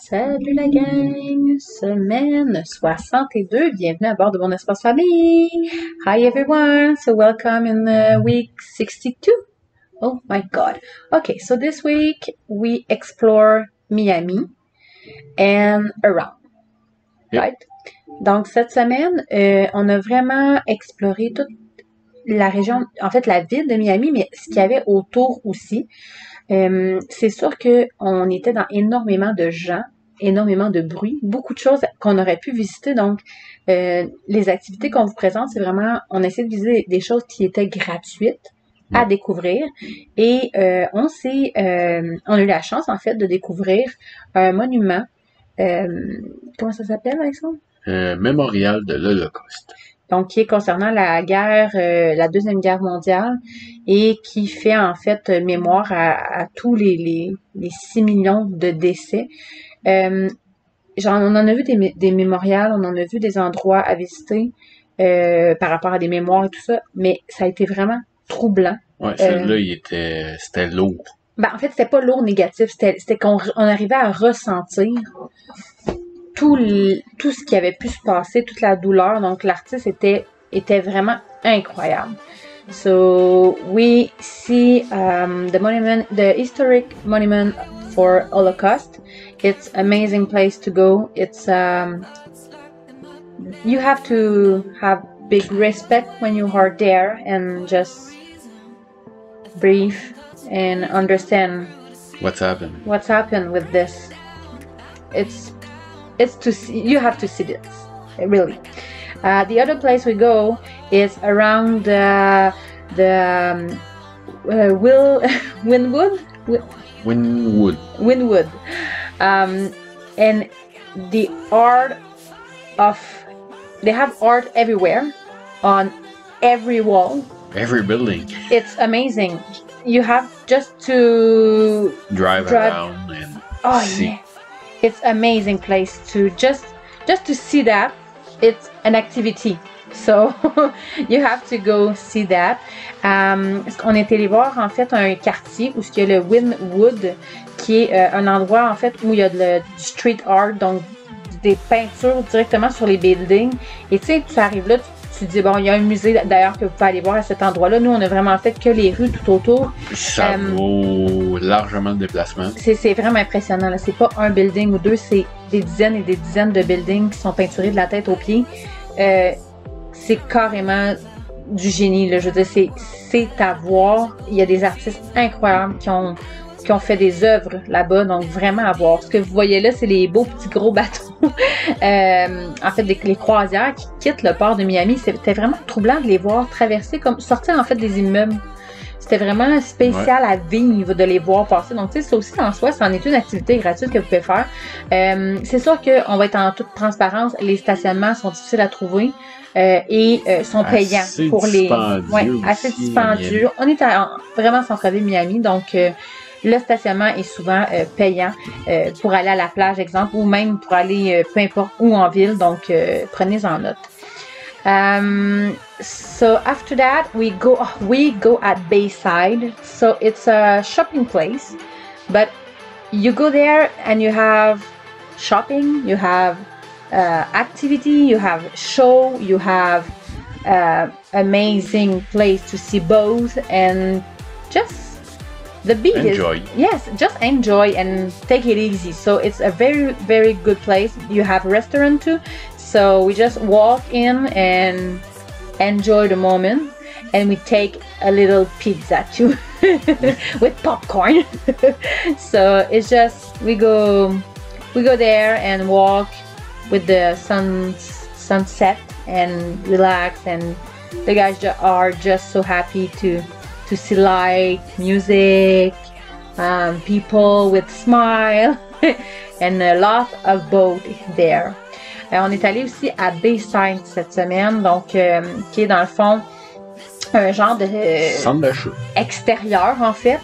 Salut la gang! Semaine 62, bienvenue à bord de mon espace famille! Hi everyone! So welcome in week 62. Oh my god. Okay, so this week we explore Miami and around. Yep. Right? Donc cette semaine, on a vraiment exploré toute la région, en fait la ville de Miami, mais ce qu'il y avait autour aussi. C'est sûr qu'on était dans énormément de gens, énormément de bruit, beaucoup de choses qu'on aurait pu visiter. Donc, les activités qu'on vous présente, c'est vraiment, on essaie de visiter des choses qui étaient gratuites à découvrir. Et on a eu la chance, en fait, de découvrir un monument. Comment ça s'appelle, Alexandre? Mémorial de l'Holocauste. Donc, qui est concernant la guerre, la Deuxième Guerre mondiale, et qui fait en fait mémoire à tous les 6 millions de décès. On en a vu des mémorials, on en a vu des endroits à visiter par rapport à des mémoires et tout ça, mais ça a été vraiment troublant. Ouais, celui-là, c'était lourd. Ben, en fait, c'était pas lourd négatif, c'était qu'on arrivait à ressentir tout ce qui avait pu se passer, toute la douleur. Donc, l'artiste était vraiment incroyable. So, we see the historic monument for Holocaust. It's amazing place to go. It's, you have to have big respect when you are there and just breathe and understand What's happened with this. It's to see, you have to see this, really. The other place we go is around Wynwood. And the art they have art everywhere, on every wall. Every building. It's amazing. You have just to drive around and see. Yeah. It's amazing place to just to see that. It's an activity. So, you have to go see that. On est allé voir, en fait, un quartier où il y a le Wynwood, qui est un endroit, en fait, où il y a du street art, donc des peintures directement sur les buildings. Et tu sais, tu arrives là, tu te dis, bon, il y a un musée d'ailleurs que vous pouvez aller voir à cet endroit-là. Nous, on a vraiment fait que les rues tout autour. Ça vaut largement le déplacement. C'est vraiment impressionnant. C'est pas un building ou deux, c'est des dizaines et des dizaines de buildings qui sont peinturés de la tête aux pieds. C'est carrément du génie, là. Je veux dire, c'est à voir. Il y a des artistes incroyables qui ont fait des œuvres là-bas, donc vraiment à voir. Ce que vous voyez là, c'est les beaux petits gros bateaux. En fait, les croisières qui quittent le port de Miami. C'était vraiment troublant de les voir traverser, comme sortir en fait des immeubles. C'était vraiment spécial à vivre de les voir passer. Donc, tu sais, ça aussi en soi, c'en est une activité gratuite que vous pouvez faire. C'est sûr qu'on va être en toute transparence. Les stationnements sont difficiles à trouver et sont payants pour les. Ouais, assez dispendieux. On est vraiment centre-ville Miami, donc. Le stationnement est souvent payant pour aller à la plage, exemple, ou même pour aller peu importe où en ville. Donc, prenez-en note. So after that, we go at Bayside. So it's a shopping place, but you go there and you have shopping, you have activity, you have show, you have amazing place to see boats and just. The beach just enjoy and take it easy. So it's a very, very good place. You have a restaurant too. So we just walk in and enjoy the moment. And we take a little pizza too with popcorn. So it's just, we go there and walk with the sunset and relax. And the guys are just so happy to see light, music, people with smile, and a lot of boat there. On est allé aussi à Bayside cette semaine, donc qui est dans le fond un genre de centre d'achat extérieur en fait.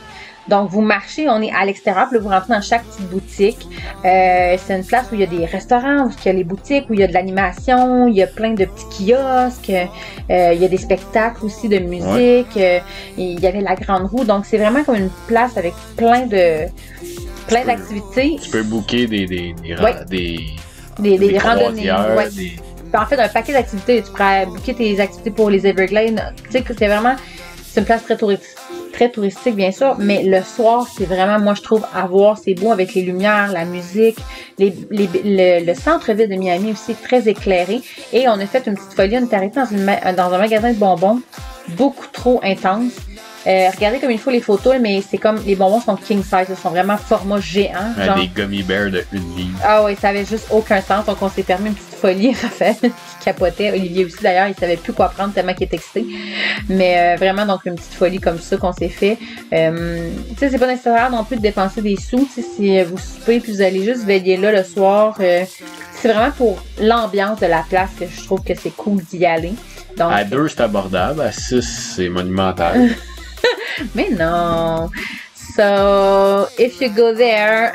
Donc vous marchez, on est à l'extérieur, puis là, vous rentrez dans chaque petite boutique. C'est une place où il y a des restaurants, où il y a les boutiques, où il y a de l'animation, il y a plein de petits kiosques, il y a des spectacles aussi de musique, il y avait la grande roue. Donc c'est vraiment comme une place avec plein de plein d'activités. Tu peux booker des randonnées. Ouais. Des... En fait, un paquet d'activités. Tu pourrais booker tes activités pour les Everglades. Tu sais que c'est vraiment... C'est une place très touristique, bien sûr, mais le soir, c'est vraiment, moi, je trouve, à voir. C'est beau avec les lumières, la musique. Le centre-ville de Miami aussi est très éclairé. Et on a fait une petite folie. On est arrêté dans un magasin de bonbons beaucoup trop intense. Regardez comme il faut les photos, mais c'est comme les bonbons sont king size, ils sont vraiment format géant. Genre... Des gummy bears de 1 livre. Ah oui, ça avait juste aucun sens, donc on s'est permis une petite folie, Raphaël, qui capotait. Olivier aussi d'ailleurs, il savait plus quoi prendre tellement qu'il était excité. Mais vraiment, donc une petite folie comme ça qu'on s'est fait. Tu sais, c'est pas nécessaire non plus de dépenser des sous, tu sais, si vous soupez puis vous allez juste veiller là le soir. C'est vraiment pour l'ambiance de la place que je trouve que c'est cool d'y aller. Donc, à 2, c'est abordable, à 6, c'est monumental. Mais non. So, if you go there,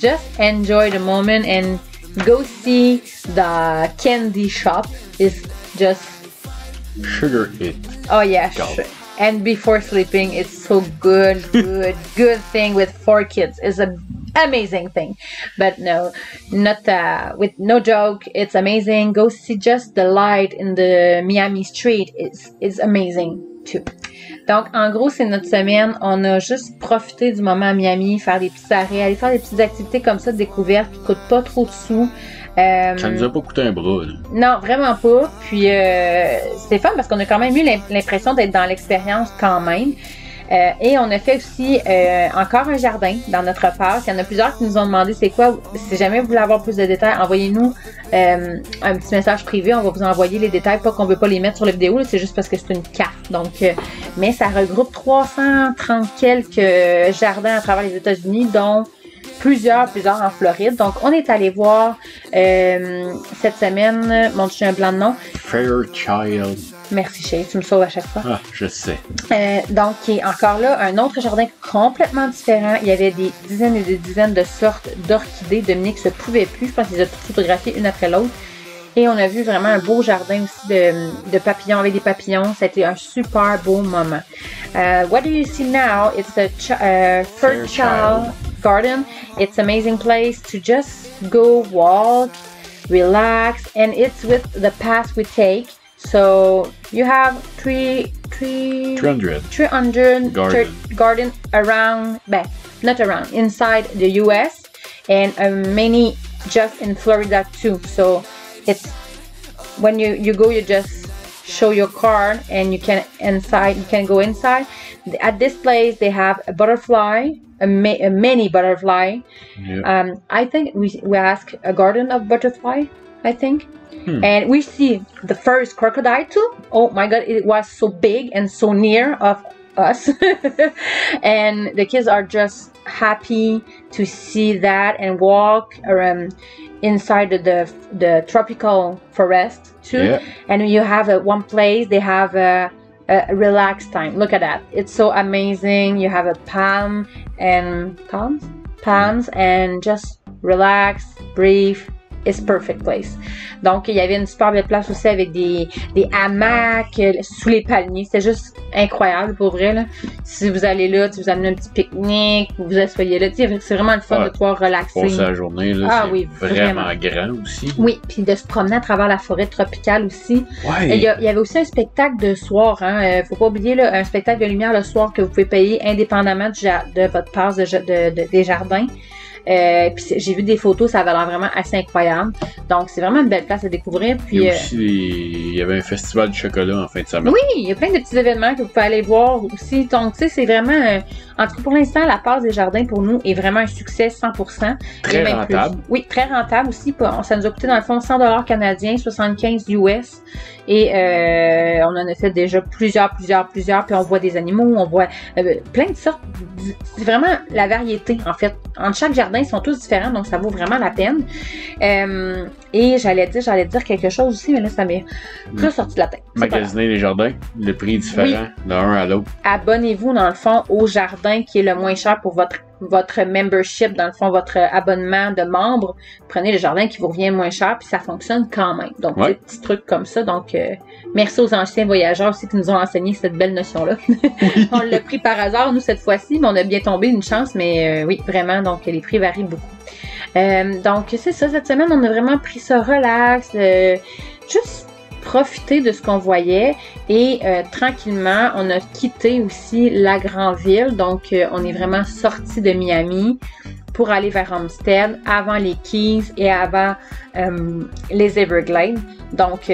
just enjoy the moment and go see the candy shop. It's just sugar hit. Oh yeah, and before sleeping, it's so good thing with 4 kids. It's an amazing thing. But no, not with no joke. It's amazing. Go see just the light in the Miami street. It's amazing too. Donc, en gros, c'est notre semaine. On a juste profité du moment à Miami, faire des petits arrêts, aller faire des petites activités comme ça de découverte qui ne coûtent pas trop de sous. Ça nous a pas coûté un bras, là. Non, vraiment pas. Puis, c'était fun parce qu'on a quand même eu l'impression d'être dans l'expérience quand même. Et on a fait aussi encore un jardin dans notre parc. Il y en a plusieurs qui nous ont demandé c'est quoi. Si jamais vous voulez avoir plus de détails, envoyez-nous un petit message privé. On va vous envoyer les détails. Pas qu'on veut pas les mettre sur la vidéo, là, c'est juste parce que c'est une carte. Donc, mais ça regroupe 330 quelques jardins à travers les États-Unis, dont plusieurs en Floride. Donc, on est allé voir cette semaine, mon chien blanc de nom. Fairchild. Merci, chérie, tu me sauves à chaque fois. Ah, je sais. Donc, il y a encore là un autre jardin complètement différent. Il y avait des dizaines et des dizaines de sortes d'orchidées. Dominique se pouvait plus. Je pense qu'il les a toutes photographiées une après l'autre. Et on a vu vraiment un beau jardin aussi de papillons, avec des papillons. C'était un super beau moment. What do you see now? It's a Fairchild Garden. It's an amazing place to just go walk, relax, and it's with the path we take. So you have 300 garden around, not around, inside the US, and many just in Florida too. So it's when you go, you just show your card and you can go inside. At this place they have a butterfly, a many butterfly. Yep. I think we ask a garden of butterfly, I think. And we see the first crocodile too. Oh my god, it was so big and so near of us. And the kids are just happy to see that and walk around inside the tropical forest too. Yeah. And you have one place, they have a relaxed time. Look at that. It's so amazing. You have a palms and just relax, breathe. It's perfect place. Donc, il y avait une super belle place aussi avec des hamacs sous les palmiers. C'était juste incroyable pour vrai, là. Si vous allez là, si vous amenez un petit pique-nique, vous vous asseyez là, c'est vraiment le fun de pouvoir relaxer. Passer la journée, là, c'est vraiment grand aussi. Oui, puis de se promener à travers la forêt tropicale aussi. Ouais. Il y avait aussi un spectacle de soir, hein. Faut pas oublier, là, un spectacle de lumière le soir que vous pouvez payer indépendamment de votre passe des jardins. Puis j'ai vu des photos, ça avait l'air vraiment assez incroyable. Donc c'est vraiment une belle place à découvrir. Puis il y avait un festival de chocolat en fin de semaine. Oui, il y a plein de petits événements que vous pouvez aller voir aussi. Donc tu sais, c'est vraiment en tout cas pour l'instant, la passe des jardins pour nous est vraiment un succès 100%. Très rentable. Plus. Oui, très rentable aussi. Ça nous a coûté dans le fond 100$ canadiens, 75 US. Et on en a fait déjà plusieurs. Puis on voit des animaux, on voit plein de sortes. C'est vraiment la variété en fait. Entre chaque jardin, ils sont tous différents, donc ça vaut vraiment la peine. Et j'allais dire quelque chose aussi, mais là, ça m'est ressorti de la tête. Magasiner les jardins, le prix est différent d'un à l'autre. Abonnez-vous, dans le fond, au jardin qui est le moins cher pour votre votre membership, dans le fond, votre abonnement de membre, prenez le jardin qui vous revient moins cher, puis ça fonctionne quand même. Donc, des petits trucs comme ça. Donc, merci aux anciens voyageurs aussi qui nous ont enseigné cette belle notion-là. Oui. On l'a pris par hasard, nous, cette fois-ci, mais on a bien tombé une chance, mais oui, vraiment, donc les prix varient beaucoup. Donc, c'est ça, cette semaine, on a vraiment pris ça relax, juste profiter de ce qu'on voyait et tranquillement, on a quitté aussi la grande ville. Donc, on est vraiment sorti de Miami pour aller vers Homestead avant les Keys et avant les Everglades. Donc,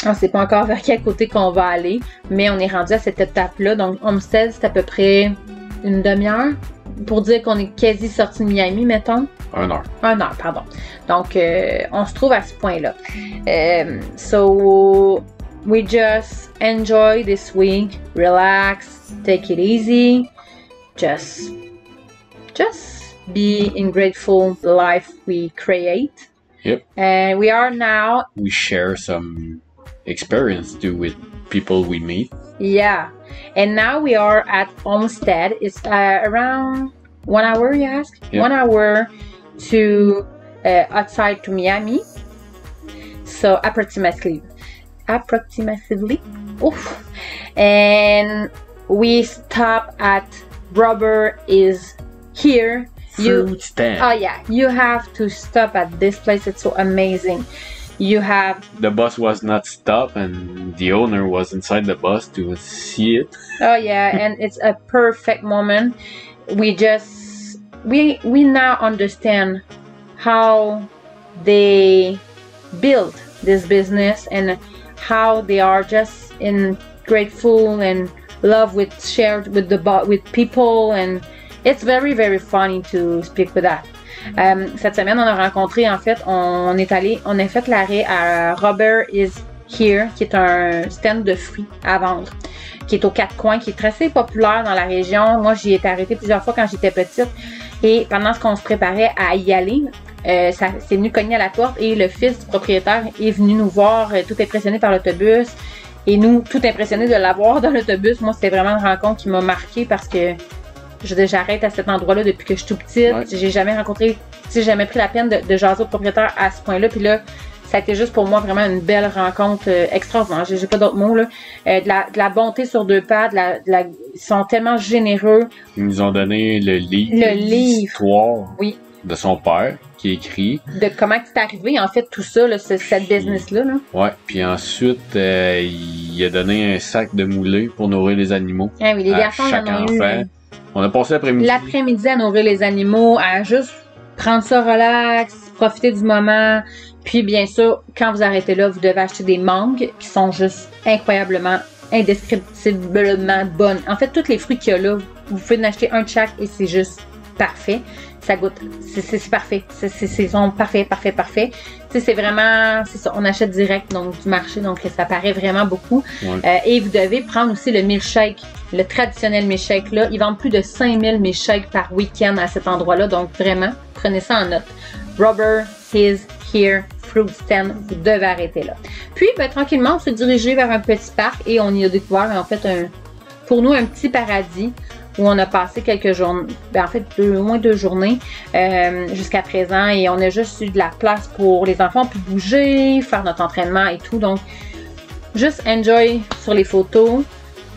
on ne sait pas encore vers quel côté qu'on va aller, mais on est rendu à cette étape-là. Donc, Homestead, c'est à peu près une demi-heure pour dire qu'on est quasi sorti de Miami, mettons. 1 heure. 1 heure, pardon. Donc, on se trouve à ce point-là. So, we just enjoy this week, relax, take it easy, just be in grateful the life we create. Yep. And we are now... We share some experience too with people we meet. Yeah. And now we are at Homestead. It's around 1 hour, you ask? Yep. 1 hour to outside to Miami. So approximately. Oof. And we stop at Rubber is here. Fruit stand. Oh yeah, you have to stop at this place. It's so amazing. You have... The bus was not stopped and the owner was inside the bus to see it. Oh yeah, and it's a perfect moment. We now understand how they build this business and how they are just in grateful and love with shared with people, and it's very, very funny to speak with that. Cette semaine, on a rencontré, en fait, on a fait l'arrêt à Rubber is Here, qui est un stand de fruits à vendre, qui est aux 4 coins, qui est très populaire dans la région. Moi, j'y étais arrêtée plusieurs fois quand j'étais petite. Et pendant qu'on se préparait à y aller, ça s'est venu cogner à la porte et le fils du propriétaire est venu nous voir, tout impressionné par l'autobus. Et nous, tout impressionnés de l'avoir dans l'autobus. Moi, c'était vraiment une rencontre qui m'a marquée parce que j'arrête à cet endroit-là depuis que je suis tout petite. Ouais. J'ai jamais rencontré, j'ai jamais pris la peine de jaser au propriétaire à ce point-là. Puis là, ça a été juste pour moi vraiment une belle rencontre extraordinaire. J'ai pas d'autres mots, là. De la bonté sur 2 pattes, ils sont tellement généreux. Ils nous ont donné le livre d'histoire de son père qui est écrit. De comment c'est arrivé, en fait, tout ça, là, cette business-là. Là. Ouais, puis ensuite, il a donné un sac de moulé pour nourrir les animaux. Ah oui, les garçons, chaque enfant. On a passé l'après-midi. L'après-midi à nourrir les animaux, à juste prendre ça relax, profiter du moment. Puis, bien sûr, quand vous arrêtez là, vous devez acheter des mangues qui sont juste incroyablement, indescriptiblement bonnes. En fait, tous les fruits qu'il y a là, vous pouvez en acheter un de chaque et c'est juste parfait. Ça goûte, c'est parfait. C'est parfait. Tu sais, c'est vraiment, c'est ça, on achète direct donc du marché, donc ça paraît vraiment beaucoup. Ouais. Et vous devez prendre aussi le milkshake, le traditionnel milkshake là. Ils vendent plus de 5000 milkshakes par week-end à cet endroit-là, donc vraiment, prenez ça en note. Rubber is here, fruit stand, vous devez arrêter là. Puis, ben, tranquillement, on s'est dirigé vers un petit parc et on y a découvert en fait pour nous un petit paradis où on a passé quelques journées, ben en fait au moins 2 journées jusqu'à présent, et on a juste eu de la place pour les enfants, puis bouger, faire notre entraînement et tout, donc juste enjoy sur les photos.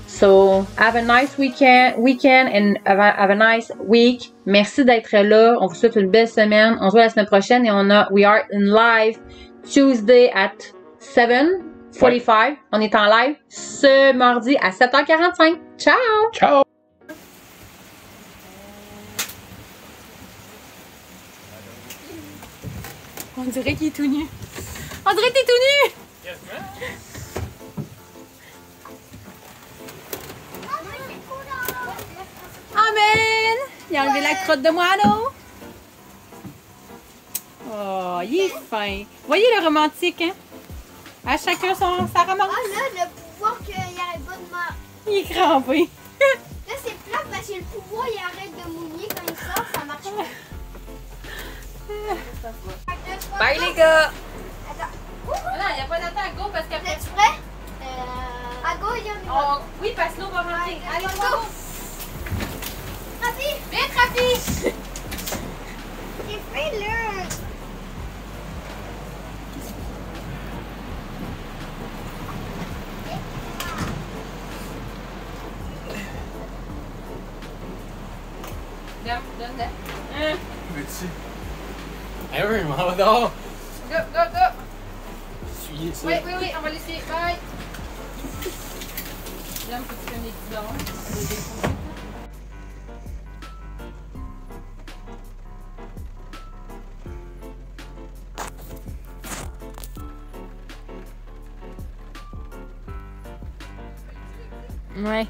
So, have a nice weekend and have a nice week. Merci d'être là. On vous souhaite une belle semaine. On se voit la semaine prochaine et we are in live Tuesday at 7:45. Ouais. On est en live ce mardi à 7h45. Ciao! Ciao! On dirait qu'il est tout nu. On dirait que t'es tout nu! Yes, Amen! Il a enlevé la crotte de moineau. Oh, il est fin. Voyez le romantique, hein? À chacun sa romance. Ah là, le pouvoir qu'il arrête pas de mouiller. Il est crampé. Là, c'est plat parce que le pouvoir, il arrête de mouiller quand il sort, ça marche pas. Bye les gars! Attends. Non, il n'y a pas d'attente à go parce qu'après... Es-tu prêt? À go, il y en a. Oui, parce que l'eau va rentrer. Allez, go! Rapide! Vite, rapide! C'est fait là! Donne. Veux-tu? Eh oui, m'en dehors! Go, go, go! Essuyez ça. Oui, oui, oui, on va laisser. Bye! J'aime que tu fais mes petits dons. Ouais.